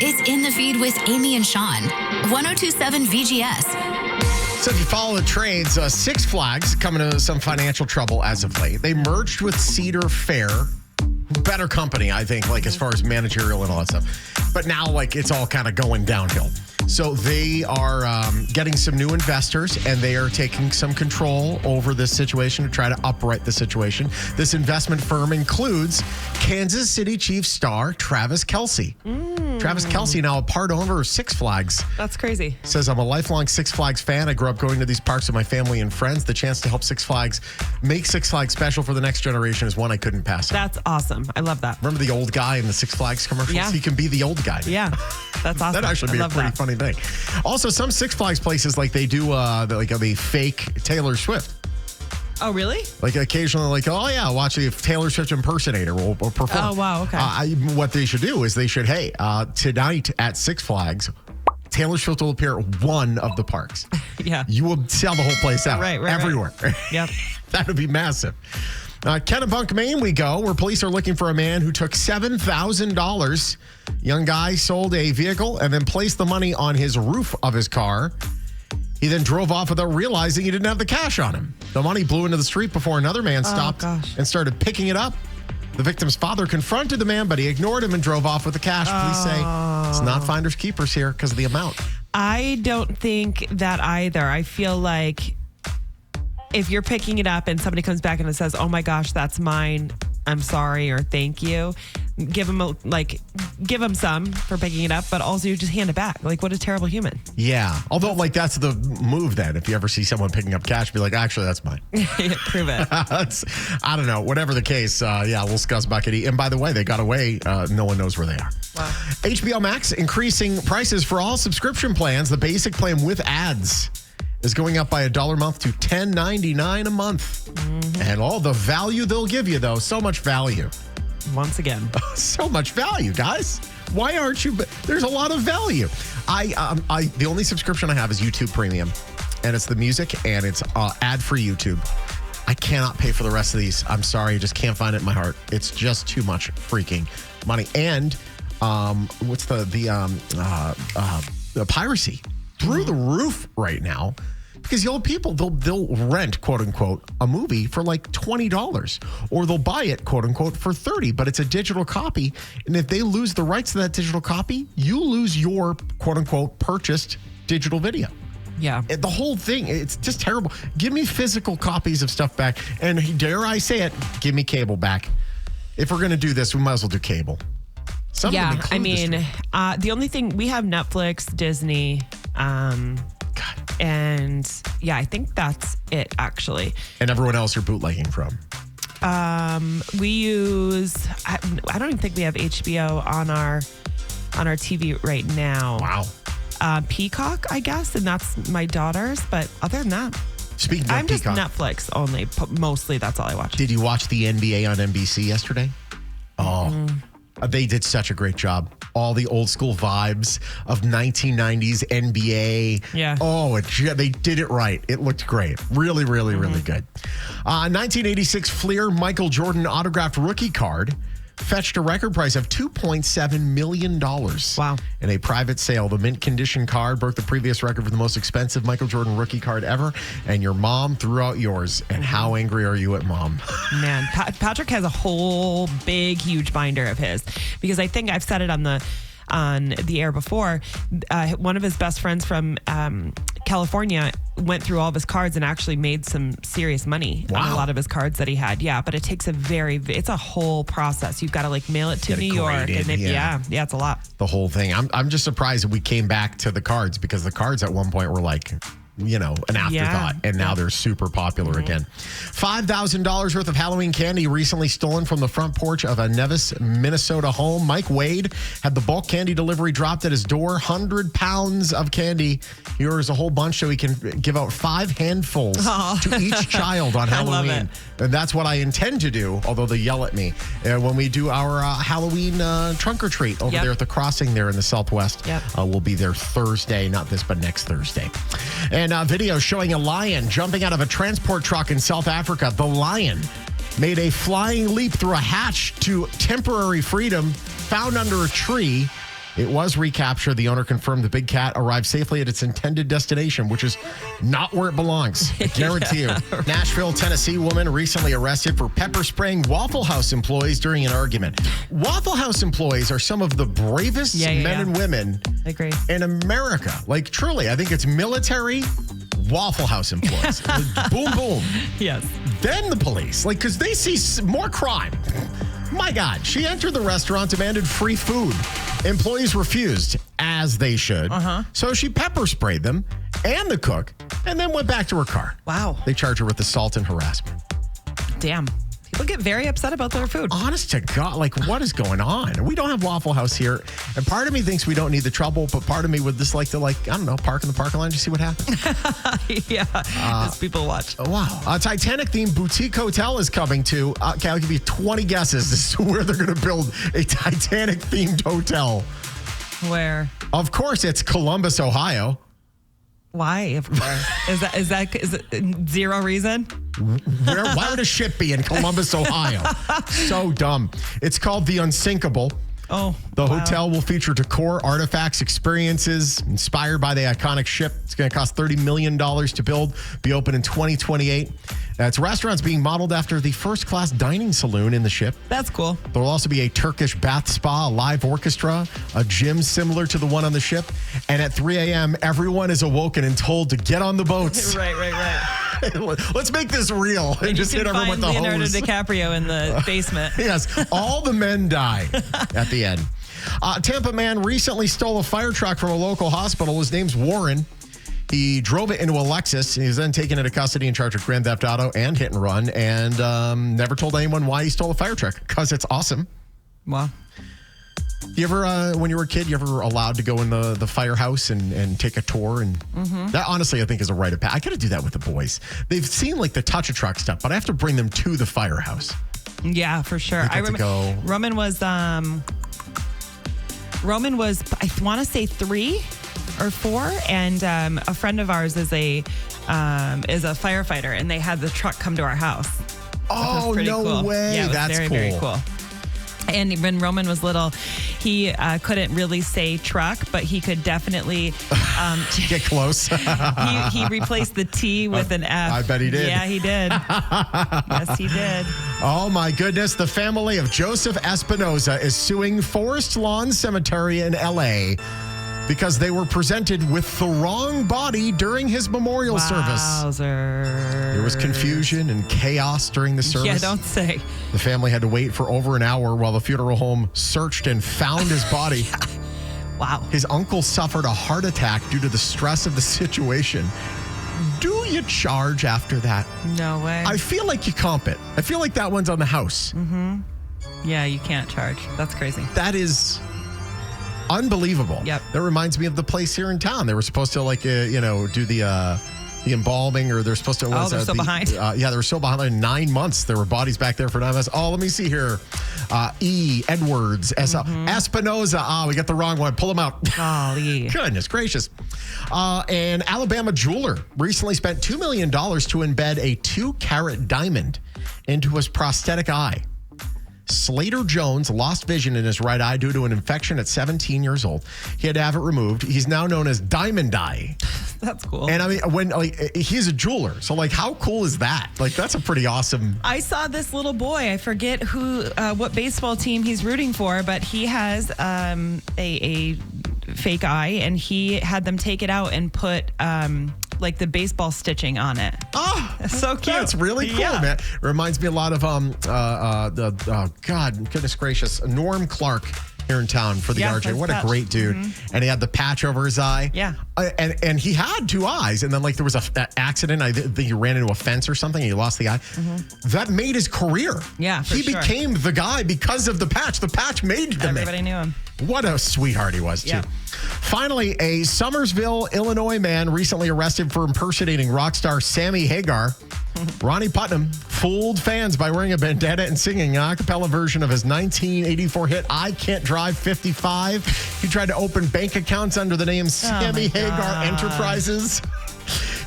It's In the Feed with Aimee+Shawn. 102.7 VGS. So if you follow the trades, Six Flags coming into some financial trouble as of late. They merged with Cedar Fair. Better company, I think, like as far as managerial and all that stuff. But now, like, it's all kind of going downhill. So they are getting some new investors, and they are taking some control over this situation to try to upright the situation. This investment firm includes Kansas City Chiefs star Travis Kelce. Travis Kelce, now a part owner of Six Flags. That's crazy. Says, I'm a lifelong Six Flags fan. I grew up going to these parks with my family and friends. The chance to help Six Flags make Six Flags special for the next generation is one I couldn't pass up. That's awesome. I love that. Remember the old guy in the Six Flags commercials? Yeah. He can be the old guy. Yeah, that's awesome. That'd actually be a pretty funny thing. Also, some Six Flags places, like they do the fake Taylor Swift. Oh, really? Like occasionally, like, oh yeah, watch the Taylor Swift impersonator will perform. Oh, wow, okay. What they should do is they should, tonight at Six Flags, Taylor Swift will appear at one of the parks. Yeah. You will sell the whole place out. Right. Everywhere. Yep. That would be massive. Kennebunk, Maine we go, where police are looking for a man who took $7,000. Young guy sold a vehicle and then placed the money on his roof of his car. He then drove off without realizing he didn't have the cash on him. The money blew into the street before another man stopped and started picking it up. The victim's father confronted the man, but he ignored him and drove off with the cash. Police say it's not finders keepers here because of the amount. I don't think that either. I feel like if you're picking it up and somebody comes back and it says, oh my gosh, that's mine, I'm sorry, or thank you, give them some for picking it up, but also you just hand it back. Like, what a terrible human. Yeah. Although, like, that's the move then. If you ever see someone picking up cash, be like, actually, that's mine. Prove it. I don't know. Whatever the case, we'll discuss Buckety. And by the way, they got away. No one knows where they are. Wow. HBO Max increasing prices for all subscription plans. The basic plan with ads is going up by $1 a month to $10.99 a month. Mm-hmm. And all the value they'll give you, though. So much value. Once again. So much value, guys. Why aren't you? There's a lot of value. The only subscription I have is YouTube Premium. And it's the music and it's ad-free YouTube. I cannot pay for the rest of these. I'm sorry. I just can't find it in my heart. It's just too much freaking money. And what's the piracy through the roof right now, because the old people, they'll rent, quote unquote, a movie for like $20, or they'll buy it, quote unquote, for $30, but it's a digital copy. And if they lose the rights to that digital copy, you lose your, quote unquote, purchased digital video. Yeah. The whole thing, it's just terrible. Give me physical copies of stuff back. And dare I say it, give me cable back. If we're going to do this, we might as well do cable. Yeah, I mean, the only thing, we have Netflix, Disney, and yeah, I think that's it, actually. And everyone else you're bootlegging from? We use, I don't even think we have HBO on our TV right now. Wow. Peacock, I guess, and that's my daughter's, but other than that, speaking of I'm Peacock, just Netflix only. Mostly, that's all I watch. Did you watch the NBA on NBC yesterday? Oh, they did such a great job. All the old school vibes of 1990s NBA. Yeah. Oh, they did it right. It looked great. Really, really, really good. 1986 Fleer Michael Jordan autographed rookie card fetched a record price of $2.7 million. Wow. In a private sale. The mint condition card broke the previous record for the most expensive Michael Jordan rookie card ever. And your mom threw out yours. And how angry are you at mom? Man, Patrick has a whole big, huge binder of his, because I think I've said it on the air before. One of his best friends from California went through all of his cards and actually made some serious money on a lot of his cards that he had. Yeah, but it takes it's a whole process. You've got to mail it to New York. And it's a lot. The whole thing. I'm just surprised that we came back to the cards, because the cards at one point were like, an afterthought. And now they're super popular again. $5,000 worth of Halloween candy recently stolen from the front porch of a Nevis, Minnesota home. Mike Wade had the bulk candy delivery dropped at his door. 100 pounds of candy. He orders a whole bunch so he can give out 5 handfuls to each child on Halloween. I love it. And that's what I intend to do, although they yell at me, when we do our Halloween trunk or treat over there at the crossing there in the Southwest. We'll be there Thursday, not this, but next Thursday. And video showing a lion jumping out of a transport truck in South Africa. The lion made a flying leap through a hatch to temporary freedom, found under a tree. It was recaptured. The owner confirmed the big cat arrived safely at its intended destination, which is not where it belongs. I guarantee you. Nashville, Tennessee woman recently arrested for pepper spraying Waffle House employees during an argument. Waffle House employees are some of the bravest men and women in America. Like, truly, I think it's military Waffle House employees. Like, boom, boom. Yes. Then the police, like, because they see more crime. My God, she entered the restaurant, demanded free food. Employees refused, as they should. So she pepper sprayed them and the cook, and then went back to her car. Wow. They charge her with assault and harassment. Damn. People get very upset about their food. Honest to God, like, what is going on? We don't have Waffle House here. And part of me thinks we don't need the trouble, but part of me would just like to, like, I don't know, park in the parking lot and just see what happens. Yeah, as people watch. Wow. A Titanic-themed boutique hotel is coming to, okay, I'll give you 20 guesses as to where they're going to build a Titanic-themed hotel. Where? Of course, it's Columbus, Ohio. Why? Of course. Is it zero reason? Why would a ship be in Columbus, Ohio? So dumb. It's called The Unsinkable. Oh, the hotel will feature decor, artifacts, experiences inspired by the iconic ship. It's going to cost $30 million to build, be open in 2028. It's restaurants being modeled after the first-class dining saloon in the ship. That's cool. There will also be a Turkish bath spa, a live orchestra, a gym similar to the one on the ship. And at 3 a.m., everyone is awoken and told to get on the boats. Right. Let's make this real and just hit everyone with the Leonardo hose. DiCaprio in the basement. Yes, all the men die at the end. Tampa man recently stole a fire truck from a local hospital. His name's Warren. He drove it into a Lexus. He was then taken into custody in charge of grand theft auto and hit and run, and never told anyone why he stole a fire truck, because it's awesome. Wow. You ever, when you were a kid, you ever allowed to go in the firehouse and take a tour? And that, honestly, I think is a rite of passage. I got to do that with the boys. They've seen like the touch a truck stuff, but I have to bring them to the firehouse. Yeah, for sure. I remember Roman was, I want to say 3 or 4, and a friend of ours is a firefighter, and they had the truck come to our house. Oh, no cool. way. Yeah, it was That's very, cool. very cool. And when Roman was little, he couldn't really say truck, but he could definitely get close. he replaced the T with an F. I bet he did. Yeah, he did. Yes, he did. Oh, my goodness. The family of Joseph Espinoza is suing Forest Lawn Cemetery in L.A. because they were presented with the wrong body during his memorial service. There was confusion and chaos during the service. Yeah, don't say. The family had to wait for over an hour while the funeral home searched and found his body. Wow. His uncle suffered a heart attack due to the stress of the situation. Do you charge after that? No way. I feel like you comp it. I feel like that one's on the house. Mm-hmm. Yeah, you can't charge. That's crazy. That is unbelievable. Yep. That reminds me of the place here in town. They were supposed to do the embalming, or they're supposed to. They're so behind. Yeah, they were so behind. Like 9 months. There were bodies back there for 9 months. Oh, let me see here. E. Edwards. Espinoza. We got the wrong one. Pull them out. Golly. Goodness gracious. An Alabama jeweler recently spent $2 million to embed a 2-carat diamond into his prosthetic eye. Slater Jones lost vision in his right eye due to an infection at 17 years old. He had to have it removed. He's now known as Diamond Eye. That's cool. And I mean, he's a jeweler. So how cool is that? That's a pretty awesome. I saw this little boy. I forget what baseball team he's rooting for, but he has a fake eye, and he had them take it out and put the baseball stitching on it. Oh, so cute. That's really cool, man. Reminds me a lot of goodness gracious, Norm Clark here in town for the RJ. What a great dude. Mm-hmm. And he had the patch over his eye. Yeah. And he had 2 eyes. And then there was an accident. I think he ran into a fence or something, and he lost the eye. Mm-hmm. That made his career. Yeah, He became the guy because of the patch. The patch made him. Everybody knew him. What a sweetheart he was, too. Yeah. Finally, a Summersville, Illinois man recently arrested for impersonating rock star Sammy Hagar. Ronnie Putnam fooled fans by wearing a bandana and singing an a cappella version of his 1984 hit, I Can't Drive 55. He tried to open bank accounts under the name Sammy Hagar Enterprises.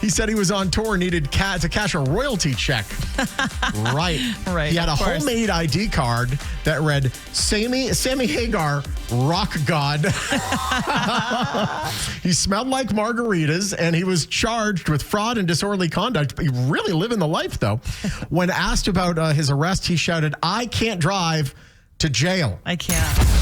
He said he was on tour, needed to cash a royalty check. Right. Right. He had a homemade ID card that read, Sammy Hagar, rock god. He smelled like margaritas, and he was charged with fraud and disorderly conduct. He really living the life, though. When asked about his arrest, he shouted, I can't drive, to jail. I can't.